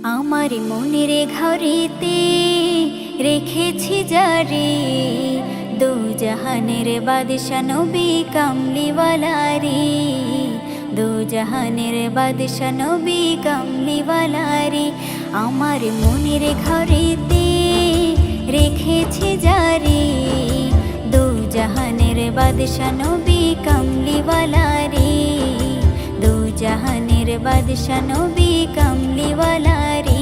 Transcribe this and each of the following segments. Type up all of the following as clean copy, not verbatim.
আমার মনের ঘরেতে রেখেছি যারে, দু জাহানের বাদশা নবী কামলিওয়ালা রে, দু জাহানের বাদশা নবী কামলিওয়ালা রে। আমার মনের ঘরেতে রেখেছি যারে, দু জাহানের বাদশা নবী কামলিওয়ালা রে, দু জাহানের বাদশা নবী কামলিওয়ালা রে।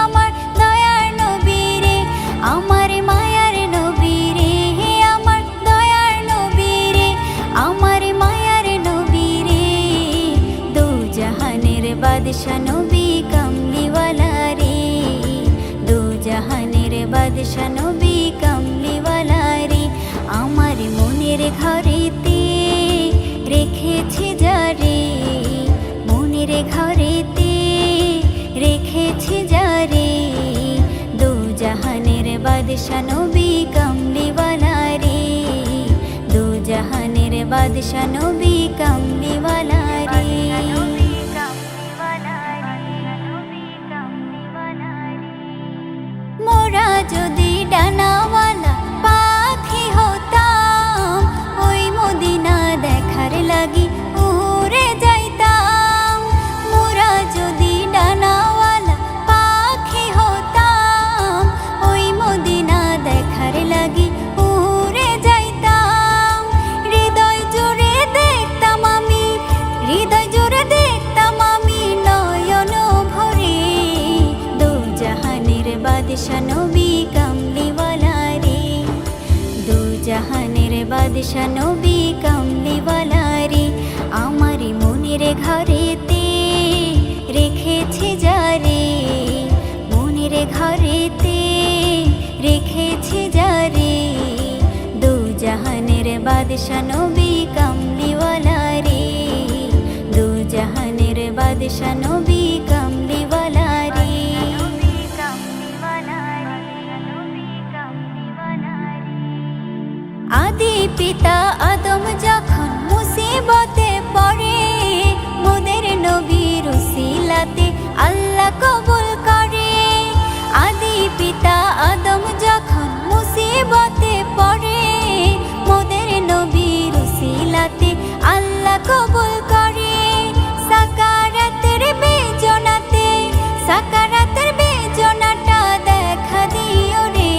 আমার দয়ার নবী রে, আমার মায়ার নবী রে, আমার দয়ার নবী রে, আমার মায়ার নবী রে, দু জাহানের বাদশা নবী কামলিওয়ালা রে, দু জাহানের বাদশা নবী কামলিওয়ালা রে। আমার মনের ঘরেতে রেখেছি যারে, মনের ঘরেতে রেখেছি যারে, দু জাহানের বাদশা নবী কামলিওয়ালা রে, দু জাহানের বাদশা নবী কামলিওয়ালা রে। মোরা যদি ডানাওয়ালা পাখি হতাম, ওই মদিনা দেখার লাগি উড়ে যাইতাম। মোরা যদি ডানাওয়ালা পাখি হতাম, ওই মদিনা দেখার লাগি উড়ে যাইতাম। হৃদয় জুড়ে দেখতাম আমি, হৃদয় জুড়ে দেখতাম আমি নয়ন ভরে, দু জাহানের বাদশা নবী কামলিওয়ালা রে, দু জাহানের বাদশা নবী কামলিওয়ালা রে। আমার মনের ঘরেতে রেখেছি যারে, মনের ঘরেতে রেখেছি যারে, দু জাহানের বাদশা নবী কামলিওয়ালা রে, দু জাহানের বাদশা নবী কামলিওয়ালা রে। আদি পিতা আদম যখন মুসিবতে পড়ে, মোদের নবীর উসিলাতে আল্লাহ কবুল করে। আদি পিতা আদম যখন মুসিবতে পড়ে, মোদের নবীর উসিলাতে আল্লাহ কবুল করে। সাকারাতের বেজনাতে, সাকারাতের বেজনাটা দেখা দিও রে,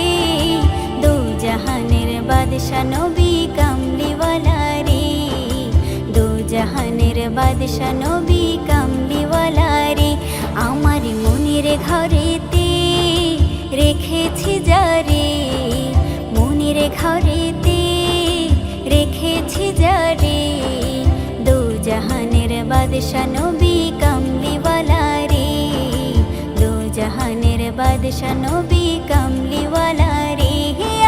দু জাহানের বাদশা নবী কামলিওয়ালা রে, দু জাহানের বাদশা নবী কামলিওয়ালা রে। আমার মনের ঘরেতে রেখেছি যারে, মনের ঘরেতে রেখেছি যারে, দু জাহানের বাদশা নবী কামলিওয়ালা রে, দু জাহানের বাদশা নবী কামলিওয়ালা রে।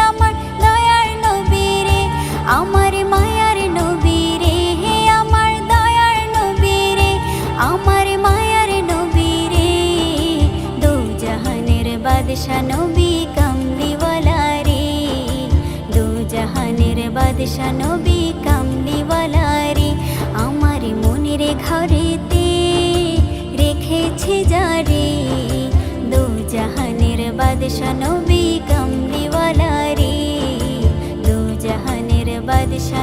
আমার দয়ার নবী রে, আমার মায়ার নবী রে, আমার দয়ার নবী রে, আমার মায়ার নবী রে, দু জাহানের বাদশা নবী কামলিওয়ালা রে, দু জাহানের বাদশা নবী কামলিওয়ালা রে। আমার মনের ঘরেতে রেখেছি যারে, দু জাহানের বাদশা নবী কামলিওয়ালা রে, দু জাহানের বাদশা